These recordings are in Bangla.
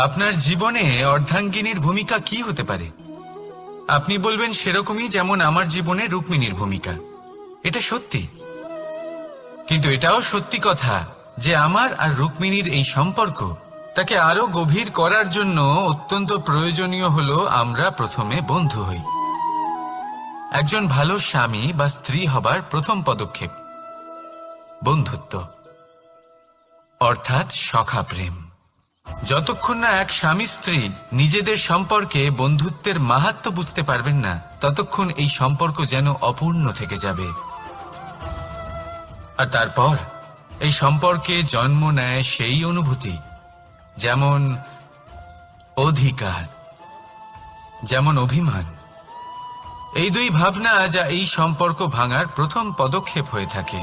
আপনার জীবনে অর্ধাঙ্গিনীর ভূমিকা কি হতে পারে? আপনি বলবেন সেরকমই যেমন আমার জীবনে রুক্মিণীর ভূমিকা। এটা সত্যি, কিন্তু এটাও সত্যি কথা যে আমার আর রুক্মিণীর এই সম্পর্ক তাকে আরো গভীর করার জন্য অত্যন্ত প্রয়োজনীয় হলো আমরা প্রথমে বন্ধু হই। একজন ভালো স্বামী বা স্ত্রী হবার প্রথম পদক্ষেপ বন্ধুত্ব, অর্থাৎ সখা প্রেম। যতক্ষণ না এক স্বামী স্ত্রী নিজেদের সম্পর্কে বন্ধুত্বের মাহাত্ম্য বুঝতে পারবেন না, ততক্ষণ এই সম্পর্ক যেন অপূর্ণ থেকে যাবে। আর তারপর এই সম্পর্কে জন্ম নেয় সেই অনুভূতি, যেমন অধিকার, যেমন অভিমান। এই দুই ভাবনা যা এই সম্পর্ক ভাঙার প্রথম পদক্ষেপ হয়ে থাকে।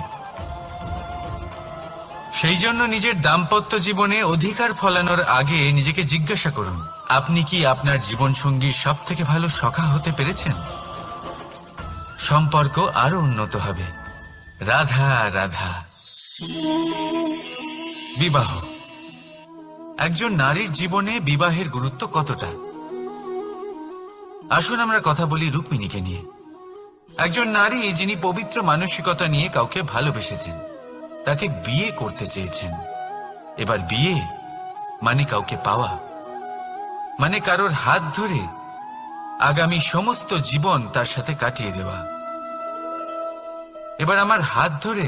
সেই জন্য নিজের দাম্পত্য জীবনে অধিকার ফলানোর আগে নিজেকে জিজ্ঞাসা করুন, আপনি কি আপনার জীবনসঙ্গীর সব থেকে ভালো সখা হতে পেরেছেন? সম্পর্ক আরো উন্নত হবে। রাধা রাধা। বিবাহ। একজন নারীর জীবনে বিবাহের গুরুত্ব কতটা? আসুন আমরা কথা বলি রুক্মিণীকে নিয়ে। একজন নারী যিনি পবিত্র মানসিকতা নিয়ে কাউকে ভালোবেসেছেন, তাকে বিয়ে করতে চেয়েছেন। এবার বিয়ে মানে কাউকে পাওয়া, মানে কারোর হাত ধরে আগামী সমস্ত জীবন তার সাথে কাটিয়ে দেওয়া। এবার আমার হাত ধরে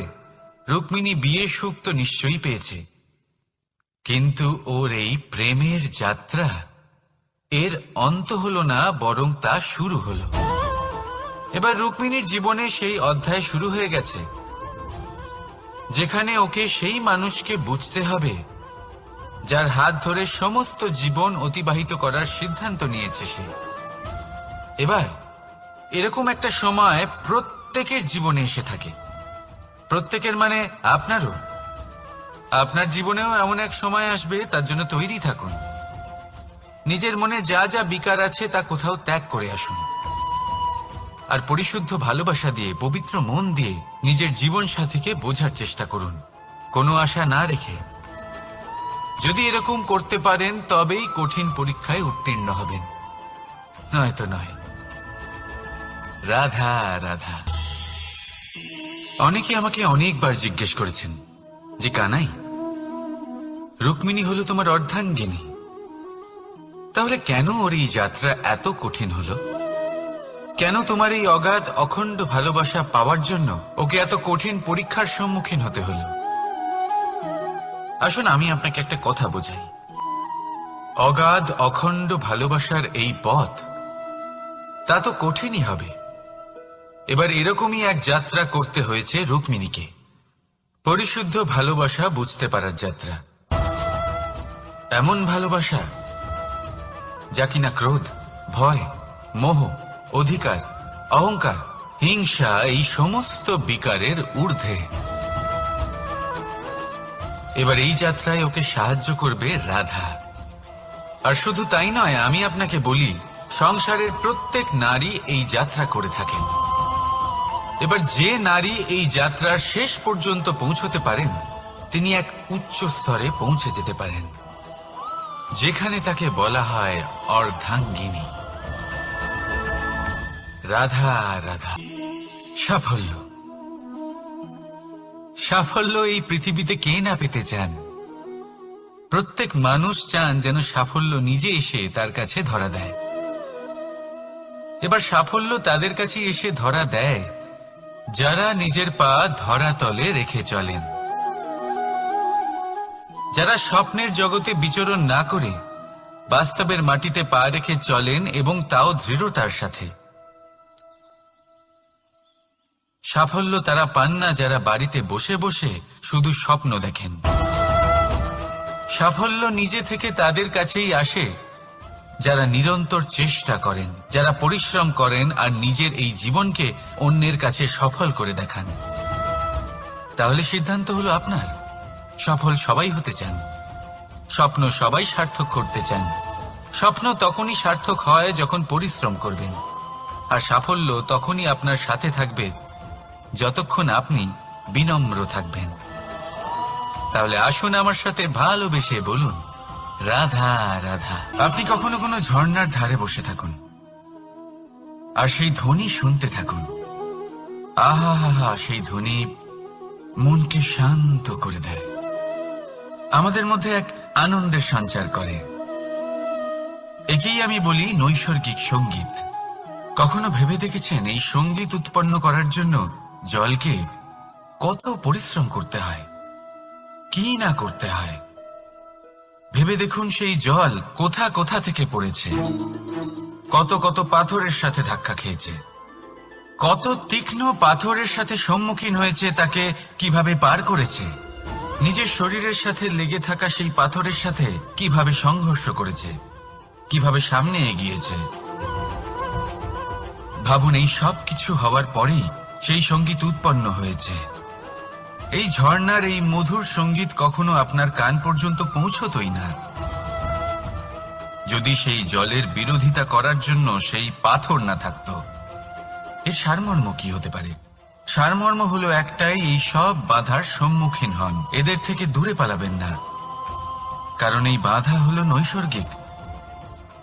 রুক্মিণী বিয়ের সুখ তো নিশ্চয়ই পেয়েছে, কিন্তু ওর এই প্রেমের যাত্রা এর অন্ত হলো না, বরং তা শুরু হলো। এবার রুক্মিণীর জীবনে সেই অধ্যায় শুরু হয়ে গেছে যেখানে ওকে সেই মানুষকে বুঝতে হবে যার হাত ধরে সমস্ত জীবন অতিবাহিত করার সিদ্ধান্ত নিয়েছে সে। এবার এরকম একটা সময় প্রত্যেকের জীবনে এসে থাকে। প্রত্যেকের মানে আপনারও। আপনার জীবনেও এমন এক সময় আসবে, তার জন্য তৈরি থাকুন। নিজের মনে যা যা বিকার আছে তা কোথাও ত্যাগ করে আসুন, আর পরিশুদ্ধ ভালোবাসা দিয়ে, পবিত্র মন দিয়ে নিজের জীবন সাথীকে বোঝার চেষ্টা করুন, কোনো আশা না রেখে। যদি এরকম করতে পারেন তবেই কঠিন পরীক্ষায় উত্তীর্ণ হবেন, নয়তো নয়। রাধা রাধা। অনেকে আমাকে অনেকবার জিজ্ঞেস করেছেন যে কানাই, রুক্মিণী হলো তোমার অর্ধাঙ্গিনী, তাহলে কেন ওর এই যাত্রা এত কঠিন হলো? কেন তোমার এই অগাধ অখণ্ড ভালোবাসা পাওয়ার জন্য ওকে এত কঠিন পরীক্ষার সম্মুখীন হতে হলো? আসুন আমি আপনাকে একটা কথা বোঝাই। অগাধ অখণ্ড ভালোবাসার এই পথ তা তো কঠিনই হবে। এবার এরকমই এক যাত্রা করতে হয়েছে রুক্মিণীকে, পরিশুদ্ধ ভালোবাসা বুঝতে পারার যাত্রা। এমন ভালোবাসা যা কিনা ক্রোধ, ভয়, মোহ, অধিকার, অহংকার, হিংসা এই সমস্ত বিকারের ঊর্ধ্বে। এবার এই যাত্রায় ওকে সাহায্য করবে রাধা। আর শুধু তাই নয়, আমি আপনাকে বলি, সংসারের প্রত্যেক নারী এই যাত্রা করে থাকেন। এবার যে নারী এই যাত্রার শেষ পর্যন্ত পৌঁছতে পারেন, তিনি এক উচ্চ স্তরে পৌঁছে যেতে পারেন, যেখানে তাকে বলা হয় অর্ধাঙ্গিনী। রাধা রাধা। সাফল্য। সাফল্য এই পৃথিবীতে কে না পেতে চান? প্রত্যেক মানুষ চান যেন সাফল্য নিজে এসে তার কাছে ধরা দেয়। এবার সাফল্য তাদের কাছে এসে ধরা দেয় যারা নিজের পা ধরাতলে রেখে চলেন, যারা স্বপ্নের জগতে বিচরণ না করে বাস্তবের মাটিতে পা রেখে চলেন, এবং তাও দৃঢ়তার সাথে। সাফল্য তারা পান না যারা বাড়িতে বসে বসে শুধু স্বপ্ন দেখেন। সাফল্য নিজে থেকে তাদের কাছেই আসে যারা নিরন্তর চেষ্টা করেন, যারা পরিশ্রম করেন আর নিজের এই জীবনকে অন্যের কাছে সফল করে দেখান। তাহলে সিদ্ধান্ত হলো আপনার। সফল সবাই হতে চান, স্বপ্ন সবাই সার্থক করতে চান। স্বপ্ন তখনই সার্থক হয় যখন পরিশ্রম করবেন, আর সাফল্য তখনই আপনার সাথে থাকবে যতক্ষণ আপনি বিনম্র থাকবেন। তাহলে আসুন আমার সাথে ভালোবেসে বলুন, রাধা রাধা। আপনি কখনো কোনো ঝর্ণার ধারে বসে থাকুন আর সেই ধ্বনি শুনতে থাকুন। আহা হা হা, সেই ধ্বনি মনকে শান্ত করে দেয়, আমাদের মধ্যে এক আনন্দের সঞ্চার করে। একেই আমি বলি নৈসর্গিক সঙ্গীত। কখনো ভেবে দেখেছেন এই সঙ্গীত উৎপন্ন করার জন্য জলকে কত পরিশ্রম করতে হয়, কি না করতে হয়? ভেবে দেখুন সেই জল কোথা কোথা থেকে পড়েছে, কত কত পাথরের সাথে ধাক্কা খেয়েছে, কত তীক্ষ্ণ পাথরের সাথে সম্মুখীন হয়েছে, তাকে কিভাবে পার করেছে, নিজের শরীরের সাথে লেগে থাকা সেই পাথরের সাথে কিভাবে সংঘর্ষ করেছে, কিভাবে সামনে এগিয়েছে। ভাবুন, এই সব কিছু হওয়ার পরেই সেই সঙ্গীত উৎপন্ন হয়েছে। এই ঝর্ণার এই মধুর সঙ্গীত কখনো আপনার কান পর্যন্ত পৌঁছতই না যদি সেই জলের বিরোধিতা করার জন্য সেই পাথর না থাকত। এর সারমর্ম কি হতে পারে? সারমর্ম হলো একটাই, এই সব বাধার সম্মুখীন হন, এদের থেকে দূরে পালাবেন না, কারণ এই বাধা হলো নৈসর্গিক।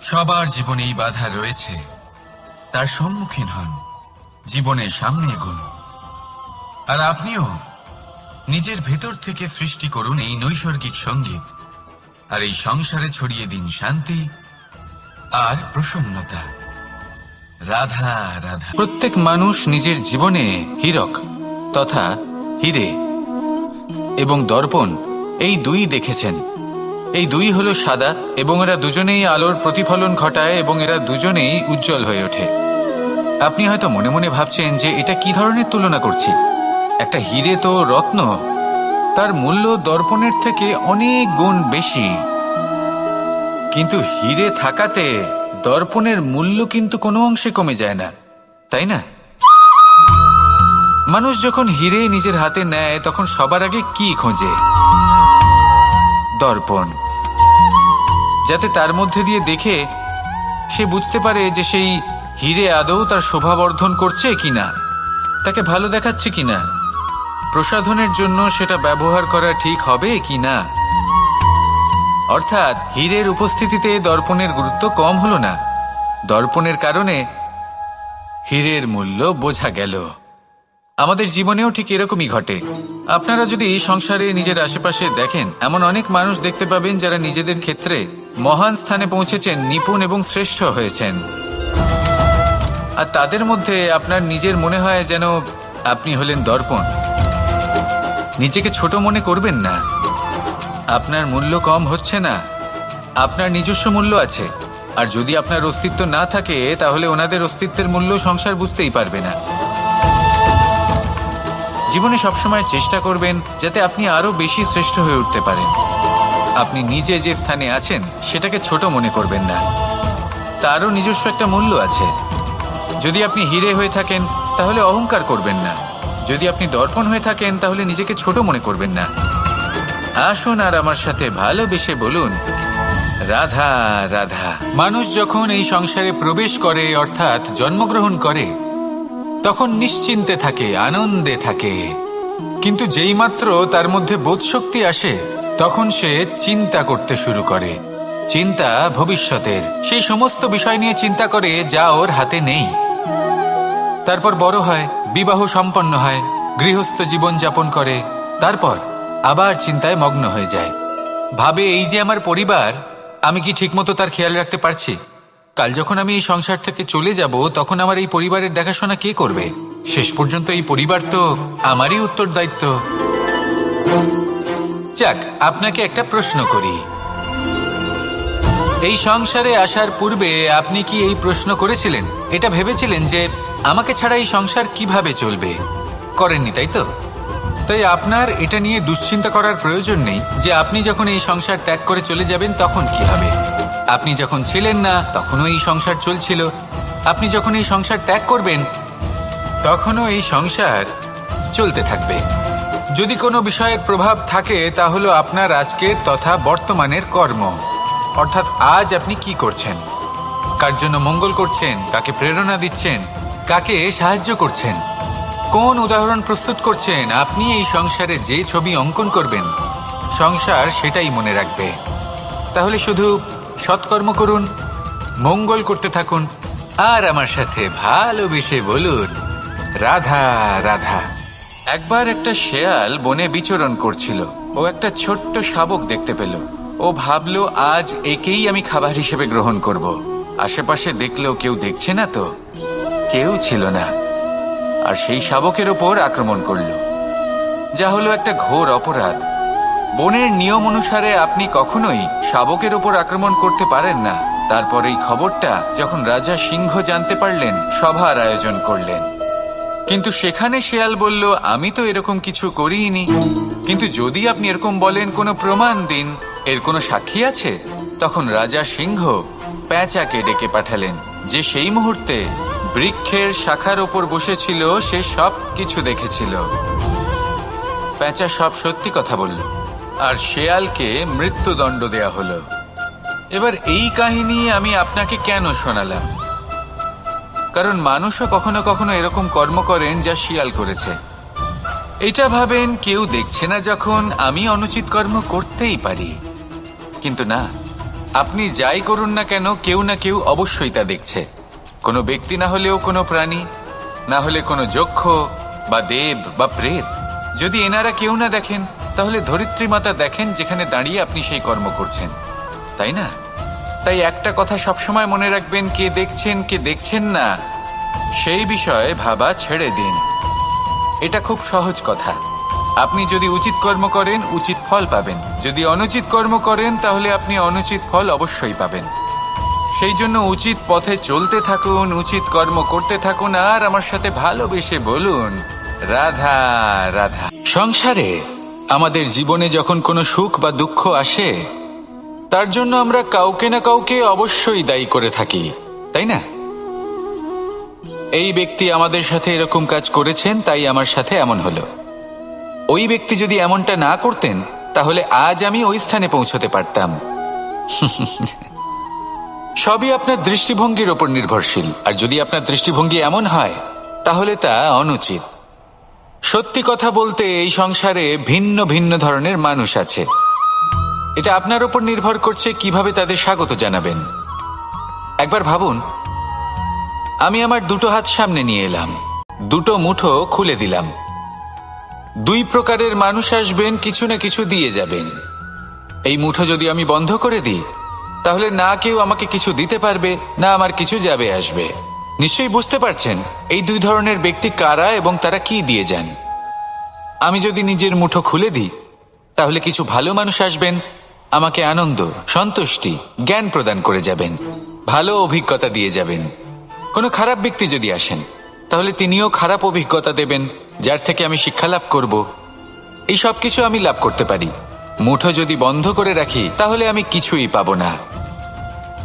সবার জীবনে এই বাধা রয়েছে, তার সম্মুখীন হন, জীবনে সামনে এগোন। আর আপনিও নিজের ভেতর থেকে সৃষ্টি করুন এই নৈসর্গিক সঙ্গীত, আর এই সংসারে ছড়িয়ে দিন শান্তি আর প্রসন্নতা। রাধা রাধা। প্রত্যেক মানুষ নিজের জীবনে হীরক তথা হিরে এবং দর্পণ এই দুই দেখেছেন। এই দুই হলো সাদা এবং এরা দুজনেই আলোর প্রতিফলন ঘটায় এবং এরা দুজনেই উজ্জ্বল হয়ে ওঠে। আপনি হয়তো মনে মনে ভাবছেন যে এটা কি ধরনের তুলনা করছি। একটা হিরে তো রত্ন, তার মূল্য দর্পণের থেকে অনেক গুণ বেশি, কিন্তু হিরে থাকাতে দর্পণের মূল্য কিন্তু কোনো অংশে কমে যায় না, তাই না? মানুষ যখন হিরে নিজের হাতে নেয় তখন সবার আগে কি খোঁজে? দর্পণ, যাতে তার মধ্যে দিয়ে দেখে সে বুঝতে পারে যে সেই হিরে আদৌ তার শোভাবর্ধন করছে কিনা, তাকে ভালো দেখাচ্ছে কিনা, প্রসাধনের জন্য সেটা ব্যবহার করা ঠিক হবে কিনা। অর্থাৎ হীরের উপস্থিতিতে দর্পণের গুরুত্ব কম হলো না, দর্পণের কারণে হীরের মূল্য বোঝা গেল। আমাদের জীবনেও ঠিক এরকমই ঘটে। আপনারা যদি সংসারে নিজের আশেপাশে দেখেন, এমন অনেক মানুষ দেখতে পাবেন যারা নিজেদের ক্ষেত্রে মহান স্থানে পৌঁছেছেন, নিপুণ এবং শ্রেষ্ঠ হয়েছেন। আর তাদের মধ্যে আপনার নিজের মনে হয় যেন আপনি হলেন দর্পণ। নিজেকে ছোট মনে করবেন না, আপনার মূল্য কম হচ্ছে না, আপনার নিজস্ব মূল্য আছে। আর যদি আপনার অস্তিত্ব না থাকে তাহলে ওনাদের অস্তিত্বের মূল্য সংসার বুঝতেই পারবে না। জীবনে সবসময় চেষ্টা করবেন যাতে আপনি আরো বেশি শ্রেষ্ঠ হয়ে উঠতে পারেন। আপনি নিজে যে স্থানে আছেন সেটাকে ছোট মনে করবেন না, তারও নিজস্ব একটা মূল্য আছে। যদি আপনি হিরে হয়ে থাকেন তাহলে অহংকার করবেন না, যদি আপনি দর্পণ হয়ে থাকেন তাহলে নিজেকে ছোট মনে করবেন না। আসুন আর আমার সাথে ভালোবেসে বলুন, রাধা রাধা। মানুষ যখন এই সংসারে প্রবেশ করে অর্থাৎ জন্মগ্রহণ করে তখন নিশ্চিন্তে থাকে, আনন্দে থাকে, কিন্তু যেই মাত্র তার মধ্যে বোধশক্তি আসে তখন সে চিন্তা করতে শুরু করে। চিন্তা ভবিষ্যতের, সেই সমস্ত বিষয় নিয়ে চিন্তা করে যা ওর হাতে নেই। তারপর বড় হয়, বিবাহ সম্পন্ন হয়, গৃহস্থ জীবন যাপন করে, তারপর আবার চিন্তায় মগ্ন হয়ে যায়। ভাবে, এই যে আমার পরিবার, আমি কি ঠিকমতো তার খেয়াল রাখতে পারছি? কাল যখন আমি এই সংসার থেকে চলে যাব তখন আমার এই পরিবারের দেখাশোনা কে করবে? শেষ পর্যন্ত এই পরিবার তো আমারই উত্তরদায়িত্ব। যাক, আপনাকে একটা প্রশ্ন করি। এই সংসারে আসার পূর্বে আপনি কি এই প্রশ্ন করেছিলেন, এটা ভেবেছিলেন যে আমাকে ছাড়া এই সংসার কিভাবে চলবে? করেননি, তাই তো? তাই আপনার এটা নিয়ে দুশ্চিন্তা করার প্রয়োজন নেই যে আপনি যখন এই সংসার ত্যাগ করে চলে যাবেন তখন কি হবে। আপনি যখন ছিলেন না তখনও এই সংসার চলছিল, আপনি যখন এই সংসার ত্যাগ করবেন তখনও এই সংসার চলতে থাকবে। যদি কোনো বিষয়ের প্রভাব থাকে তা হলো আপনার আজকের তথা বর্তমানের কর্ম, অর্থাৎ আজ আপনি কি করছেন, কার জন্য মঙ্গল করছেন, কাকে প্রেরণা দিচ্ছেন, কাকে সাহায্য করছেন, কোন উদাহরণ প্রস্তুত করছেন। আপনি এই সংসারে যে ছবি অঙ্কন করবেন সংসার সেটাই মনে রাখবে। তাহলে শুধু সৎকর্ম করুন, মঙ্গল করতে থাকুন, আর আমার সাথে ভালোবেসে বলুন রাধা রাধা। একবার একটা শেয়াল বনে বিচরণ করছিল। ও একটা ছোট্ট শাবক দেখতে পেল। ও ভাবলো, আজ একেই আমি খাবার হিসেবে গ্রহণ করব। আশেপাশে দেখলো কেউ দেখছে না, তো কেউ ছিল না, আর সেই শাবকের ওপর আক্রমণ করলো, যা হলো একটা ঘোর অপরাধ। বনের নিয়ম অনুসারে আপনি কখনোই শাবকের ওপর আক্রমণ করতে পারেন না। তারপর এই খবরটা যখন রাজা সিংহ জানতে পারলেন, সভার আয়োজন করলেন। কিন্তু সেখানে শেয়াল বলল, আমি তো এরকম কিছু করিনি, কিন্তু যদি আপনি এরকম বলেন কোনো প্রমাণ দিন, এর কোনো সাক্ষী আছে? তখন রাজা সিংহ পেঁচাকে ডেকে পাঠালেন, যে সেই মুহূর্তে বৃক্ষের শাখার ওপর বসেছিল। সে সব কিছু দেখেছিল। পেঁচা সব সত্যি কথা বলল, আর শেয়ালকে মৃত্যুদণ্ড দেয়া হলো। এবার এই কাহিনী আমি আপনাকে কেন শোনালাম? কারণ মানুষও কখনো কখনো এরকম কর্ম করেন যা শিয়াল করেছে। এটা ভাবেন কেউ দেখছে না, যখন আমি অনুচিত কর্ম করতেই পারি। কিন্তু না, আপনি যাই করুন না কেন, কেউ না কেউ অবশ্যই তা দেখছে। কোনো ব্যক্তি না হলেও কোনো প্রাণী, না হলে কোনো যক্ষ বা দেব বা প্রেত। যদি এনারা কেউ না দেখেন, তাহলে ধরিত্রী মাতা দেখেন, যেখানে দাঁড়িয়ে আপনি সেই কর্ম করছেন, তাই না? তাই একটা কথা সবসময় মনে রাখবেন, কে দেখছেন কে দেখছেন না সেই বিষয়ে ভাবা ছেড়ে দিন। এটা খুব সহজ কথা। আপনি যদি উচিত কর্ম করেন, উচিত ফল পাবেন। যদি অনুচিত কর্ম করেন, তাহলে আপনি অনুচিত ফল অবশ্যই পাবেন। সেই জন্য উচিত পথে চলতে থাকুন, উচিত কর্ম করতে থাকুন, আর আমার সাথে ভালোবেসে বলুন রাধা রাধা। সংসারে আমাদের জীবনে যখন কোনো সুখ বা দুঃখ আসে, তার জন্য আমরা কাউকে না কাউকে অবশ্যই দায়ী করে থাকি, তাই না? এই ব্যক্তি আমাদের সাথে এরকম কাজ করেছেন, তাই আমার সাথে এমন হলো। ওই ব্যক্তি যদি এমনটা না করতেন, তাহলে আজ আমি ওই স্থানে পৌঁছতে পারতাম। সবই আপনার দৃষ্টিভঙ্গির ওপর নির্ভরশীল। আর যদি আপনার দৃষ্টিভঙ্গি এমন হয়, তাহলে তা অনুচিত। সত্যি কথা বলতে, এই সংসারে ভিন্ন ভিন্ন ধরনের মানুষ আছে। এটা আপনার ওপর নির্ভর করছে কিভাবে তাদের স্বাগত জানাবেন। একবার ভাবুন, আমি আমার দুটো হাত সামনে নিয়ে এলাম, দুটো মুঠো খুলে দিলাম। দুই প্রকারের মানুষ আসবেন, কিছু না কিছু দিয়ে যাবেন। এই মুঠো যদি আমি বন্ধ করে দিই, তাহলে না কেউ আমাকে কিছু দিতে পারবে, না আমার কিছু যাবে আসবে। নিশ্চয়ই বুঝতে পারছেন এই দুই ধরনের ব্যক্তি কারা এবং তারা কি দিয়ে যান। আমি যদি নিজের মুঠো খুলে দিই, তাহলে কিছু ভালো মানুষ আসবেন, আমাকে আনন্দ, সন্তুষ্টি, জ্ঞান প্রদান করে যাবেন, ভালো অভিজ্ঞতা দিয়ে যাবেন। কোনো খারাপ ব্যক্তি যদি আসেন, তাহলে তিনিও খারাপ অভিজ্ঞতা দেবেন, যার থেকে আমি শিক্ষা লাভ করব। এই সব কিছু আমি লাভ করতে পারি। মুঠো যদি বন্ধ করে রাখি, তাহলে আমি কিছুই পাবো না।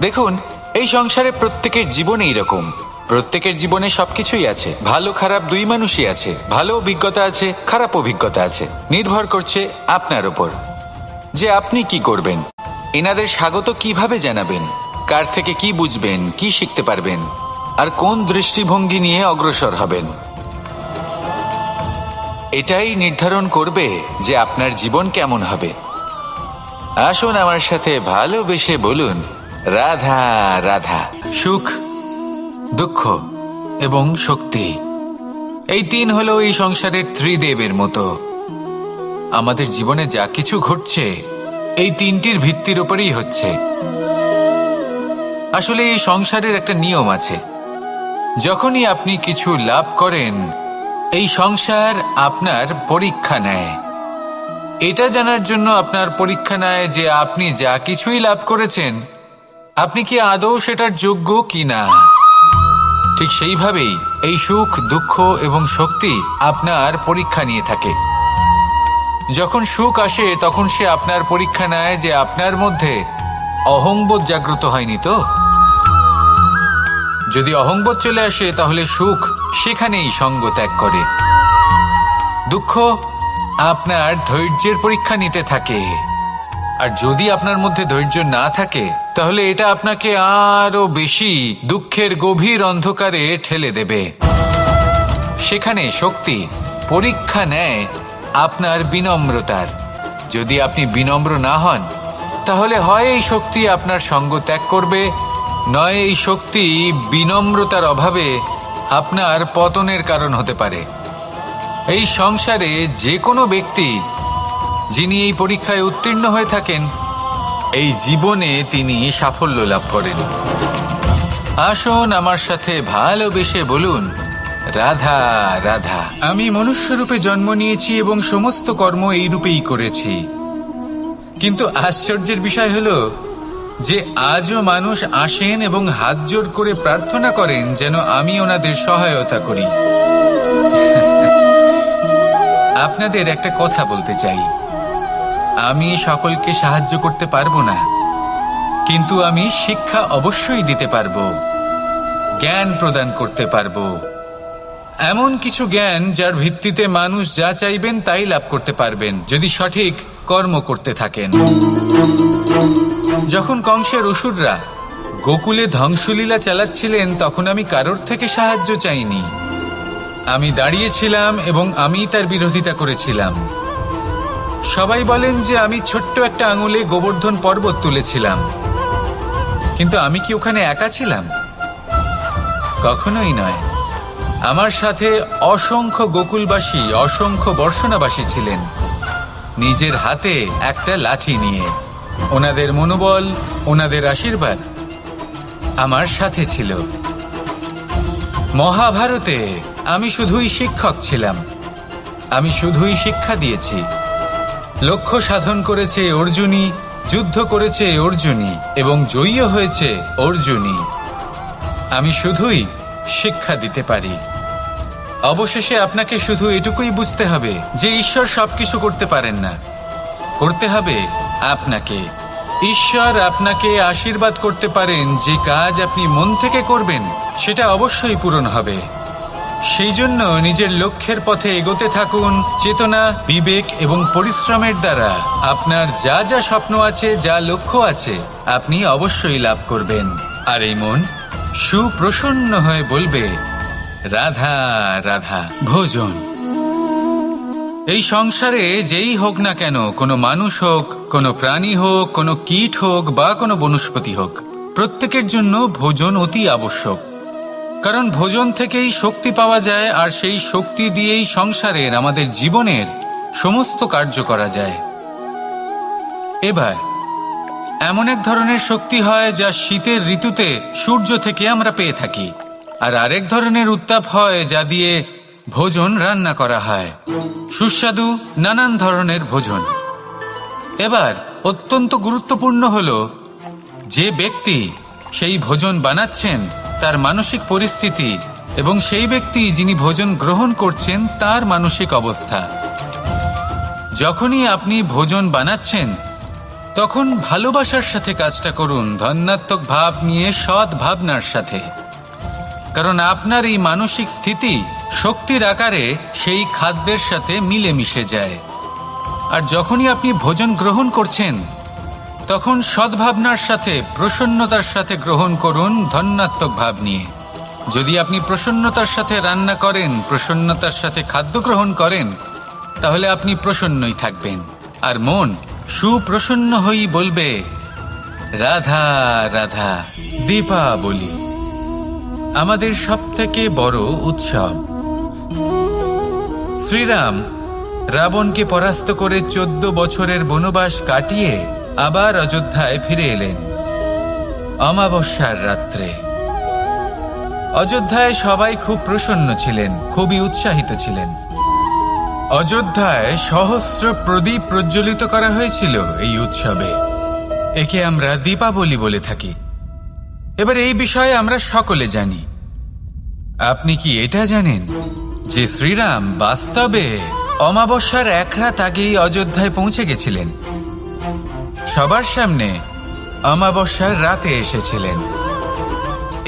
দেখুন, এই সংসারে প্রত্যেকের জীবনে এইরকম। প্রত্যেকের জীবনে সবকিছুই আছে, ভালো খারাপ দুই মানুষই আছে। ভালো অভিজ্ঞতা আছে, খারাপ অভিজ্ঞতা আছে। নির্ভর করছে আপনার উপর যে আপনি কি করবেন। এনাদের স্বাগত কিভাবে জানাবেন, কার থেকে কি বুঝবেন, কি শিখতে পারবেন, আর কোন দৃষ্টিভঙ্গি নিয়ে অগ্রসর হবেন। এটাই নির্ধারণ করবে যে আপনার জীবন কেমন হবে। আসুন আমার সাথে ভালোবেসে বলুন রাধা রাধা। সুখ, দুঃখ এবং শক্তি, এই তিন হলো এই সংসারের ত্রিদেবের মতো। আমাদের জীবনে যা কিছু ঘটছে, এই তিনটির ভিত্তির উপরেই হচ্ছে। আসলে এই সংসারের একটা নিয়ম আছে। যখনই আপনি কিছু লাভ করেন, এই সংসার আপনার পরীক্ষা নেয়। এটা জানার জন্য আপনার পরীক্ষা নেয় যে আপনি যা কিছুই লাভ করেছেন, আপনি কি আদৌ সেটার যোগ্য কিনা। ঠিক সেইভাবেই এই সুখ, দুঃখ এবং শক্তি আপনার পরীক্ষা নিয়ে থাকে। যখন সুখ আসে, তখন সে আপনার পরীক্ষা নেয় যে আপনার মধ্যে অহংবোধ জাগ্রত হয়নি তো। যদি অহংবোধ চলে আসে, তাহলে সুখ সেখানেই সঙ্গ ত্যাগ করে। দুঃখ আপনার ধৈর্যের পরীক্ষা নিতে থাকে। আর যদি আপনার মধ্যে ধৈর্য না থাকে, তাহলে এটা আপনাকে আরো বেশি দুঃখের গভীর অন্ধকারে ঠেলে দেবে। সেখানে শক্তি পরীক্ষা নেয় আপনার বিনম্রতার। যদি আপনি বিনম্র না হন, তাহলে হয় এই শক্তি আপনার সঙ্গ ত্যাগ করবে, নয় এই শক্তি বিনম্রতার অভাবে আপনার পতনের কারণ হতে পারে। এই সংসারে যে কোনো ব্যক্তি যিনি এই পরীক্ষায় উত্তীর্ণ হয়ে থাকেন, এই জীবনে তিনি সাফল্য লাভ করেন। আসুন আমার সাথে ভালোবেসে বলুন, রাধা রাধা। আমি মনুষ্যরূপে জন্ম নিয়েছি এবং সমস্ত কর্ম এই রূপেই করেছি, কিন্তু আশ্চর্যের বিষয় হলো যে আজও মানুষ আসেন এবং হাত জোড় করে প্রার্থনা করেন যেন আমি ওনাদের সহায়তা করি। আপনাদের একটা কথা বলতে চাই, আমি সকলকে সাহায্য করতে পারবো না, কিন্তু আমি শিক্ষা অবশ্যই দিতে পারবো, জ্ঞান প্রদান করতে পারবো, এমন কিছু জ্ঞান যার ভিত্তিতে মানুষ যা চাইবেন তাই লাভ করতে পারবেন যদি সঠিক কর্ম করতে থাকেন। যখন কংসের অসুররা গোকুলে ধ্বংসলীলা চালাচ্ছিলেন, তখন আমি কারোর থেকে সাহায্য চাইনি। আমি দাঁড়িয়েছিলাম এবং আমি তার বিরোধিতা করেছিলাম। সবাই বলেন যে আমি ছোট্ট একটা আঙুলে গোবর্ধন পর্বত তুলেছিলাম, কিন্তু আমি কি ওখানে একা ছিলাম? কখনোই নয়। আমার সাথে অসংখ্য গোকুলবাসী, অসংখ্য বর্ষণাবাসী ছিলেন, নিজের হাতে একটা লাঠি নিয়ে। ওনাদের মনোবল, ওনাদের আশীর্বাদ আমার সাথে ছিল। মহাভারতে আমি শুধুই শিক্ষক ছিলাম, আমি শুধুই শিক্ষা দিয়েছি। লক্ষ্য সাধন করেছে অর্জুনই, যুদ্ধ করেছে অর্জুনই এবং জয়ীও হয়েছে অর্জুনই। আমি শুধুই শিক্ষা দিতে পারি। অবশেষে আপনাকে শুধু এটুকুই বুঝতে হবে যে ঈশ্বর সবকিছু করতে পারেন না, করতে হবে আপনাকে। ঈশ্বর আপনাকে আশীর্বাদ করতে পারেন যে কাজ আপনি মন থেকে করবেন সেটা অবশ্যই পূরণ হবে। সেই জন্য নিজের লক্ষ্যের পথে এগোতে থাকুন। চেতনা, বিবেক এবং পরিশ্রমের দ্বারা আপনার যা যা স্বপ্ন আছে, যা লক্ষ্য আছে, আপনি অবশ্যই লাভ করবেন। আর এই মন সুপ্রসন্ন হয়ে বলবে, রাধা রাধা। ভোজন। এই সংসারে যেই হোক না কেন, কোনো মানুষ হোক, কোনো প্রাণী হোক, কোনো কীট হোক বা কোনো বনস্পতি হোক, প্রত্যেকের জন্য ভোজন অতি আবশ্যক। কারণ ভোজন থেকেই শক্তি পাওয়া যায়, আর সেই শক্তি দিয়েই সংসারের, আমাদের জীবনের সমস্ত কার্য করা যায়। এবার এমন এক ধরনের শক্তি হয় যা শীতের ঋতুতে সূর্য থেকে আমরা পেয়ে থাকি, আর আরেক ধরনের উত্তাপ হয় যা দিয়ে ভোজন রান্না করা হয়, সুস্বাদু নানান ধরনের ভোজন। এবার অত্যন্ত গুরুত্বপূর্ণ হলো যে ব্যক্তি সেই ভোজন বানাচ্ছেন তার মানসিক পরিস্থিতি এবং সেই ব্যক্তি যিনি ভোজন গ্রহণ করছেন তার মানসিক অবস্থা। যখনই আপনি ভোজন বানাচ্ছেন তখন ভালোবাসার সাথে কাজটা করুন, ধন্যাত্মক ভাব নিয়ে, সৎ ভাবনার সাথে। কারণ আপনার এই মানসিক স্থিতি শক্তির আকারে সেই খাদ্যের সাথে মিলেমিশে যায়। আর যখনই আপনি ভোজন গ্রহণ করছেন তখন সদ্ভাবনার সাথে, প্রসন্নতার সাথে গ্রহণ করুন, ধন্যাত্মক ভাব নিয়ে। যদি আপনি প্রসন্নতার সাথে রান্না করেন, প্রসন্নতার সাথে খাদ্য গ্রহণ করেন, তাহলে আপনি প্রসন্নই থাকবেন। আর মন সুপ্রসন্ন হয়েই বলবে, রাধা রাধা। দীপাবলি আমাদের সবথেকে বড় উৎসব। শ্রীরাম রাবণকে পরাস্ত করে 14 বছরের বনবাস কাটিয়ে আবার অযোধ্যায় ফিরে এলেন অমাবস্যার রাত্রে। অযোধ্যায় সবাই খুব প্রসন্ন ছিলেন, খুবই উৎসাহিত ছিলেন। অযোধ্যায় সহস্র প্রদীপ প্রজ্বলিত করা হয়েছিল এই উৎসবে। একে আমরা দীপাবলি বলে থাকি। এবার এই বিষয়ে আমরা সকলে জানি। আপনি কি এটা জানেন যে শ্রীরাম বাস্তবে অমাবস্যার এক রাত আগেই অযোধ্যায় পৌঁছে গেছিলেন? সবার সামনে অমাবস্যার রাতে এসেছিলেন।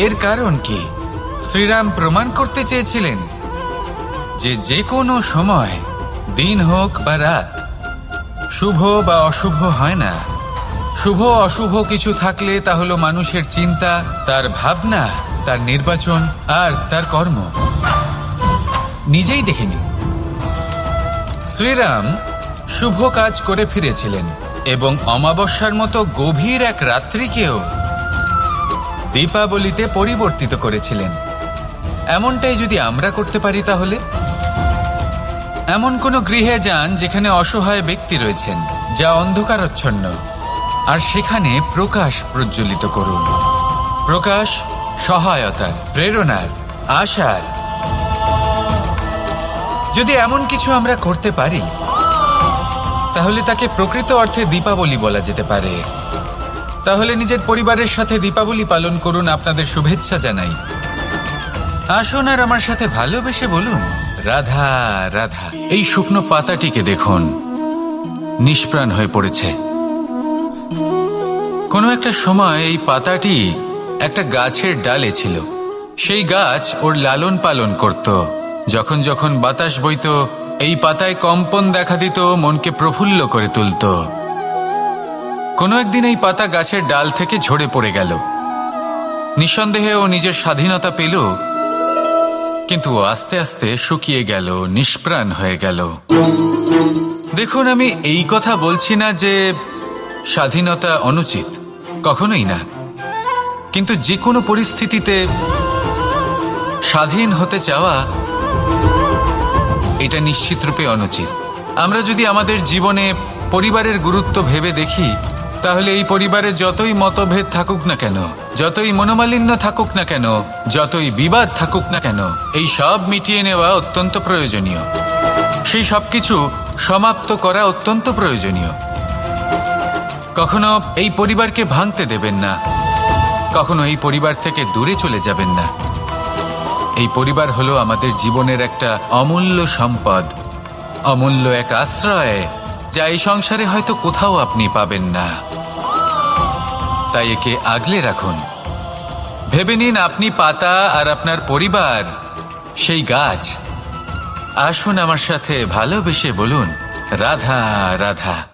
এর কারণ কি? শ্রীরাম প্রমাণ করতে চেয়েছিলেন যে যে কোনো সময়, দিন হোক বা রাত, শুভ বা অশুভ হয় না। শুভ অশুভ কিছু থাকলে তা হলো মানুষের চিন্তা, তার ভাবনা, তার নির্বাচন আর তার কর্ম। নিজেই দেখিনি। শ্রীরাম শুভ কাজ করে ফিরেছিলেন, এবং অমাবস্যার মতো গভীর এক রাত্রিকেও দীপাবলিতে পরিবর্তিত করেছিলেন। এমনটাই যদি আমরা করতে পারি, তাহলে এমন কোন গৃহে যান যেখানে অসহায় ব্যক্তি রয়েছেন, যা অন্ধকারাচ্ছন্ন, আর সেখানে প্রকাশ প্রজ্বলিত করুন। প্রকাশ সহায়তার, প্রেরণার, আশার। যদি এমন কিছু আমরা করতে পারি, তাহলে তাকে প্রকৃত অর্থে দীপাবলি বলা যেতে পারে। তাহলে নিজের পরিবারের সাথে দীপাবলি পালন করুন। আপনাদের শুভেচ্ছা জানাই। আসুন আর আমার সাথে ভালোবেসে বলুন, রাধা রাধা। এই শুকনো পাতাটিকে দেখুন, নিষ্প্রাণ হয়ে পড়েছে। কোনো একটা সময় এই পাতাটি একটা গাছের ডালে ছিল। সেই গাছ ওর লালন পালন করত। যখন যখন বাতাস বইত, এই পাতায় কম্পন দেখা দিত, মনকে প্রফুল্ল করে তুলত। কোনো একদিন এই পাতা গাছের ডাল থেকে ঝরে পড়ে গেল। নিঃসন্দেহে ও নিজের স্বাধীনতা পেল, কিন্তু আস্তে আস্তে শুকিয়ে গেল, নিষ্প্রাণ হয়ে গেল। দেখুন, আমি এই কথা বলছি না যে স্বাধীনতা অনুচিত, কখনোই না। কিন্তু যে কোনো পরিস্থিতিতে স্বাধীন হতে চাওয়া, এটা নিশ্চিতরূপে অনুচিত। আমরা যদি আমাদের জীবনে পরিবারের গুরুত্ব ভেবে দেখি, তাহলে এই পরিবারে যতই মতভেদ থাকুক না কেন, যতই মনোমালিন্য থাকুক না কেন, যতই বিবাদ থাকুক না কেন, এই সব মিটিয়ে নেওয়া অত্যন্ত প্রয়োজনীয়। সেই সবকিছু সমাপ্ত করা অত্যন্ত প্রয়োজনীয়। কখনো এই পরিবারকে ভাঙতে দেবেন না, কখনো এই পরিবার থেকে দূরে চলে যাবেন না। এই পরিবার হলো আমাদের জীবনের একটা অমূল্য সম্পদ, অমূল্য এক আশ্রয়, যা এই সংসারে হয়তো কোথাও আপনি পাবেন না। তাই একে আগলে রাখুন। ভেবে নিন, আপনি পাতা আর আপনার পরিবার সেই গাছ। আসুন আমার সাথে ভালোবেসে বলুন, রাধা রাধা।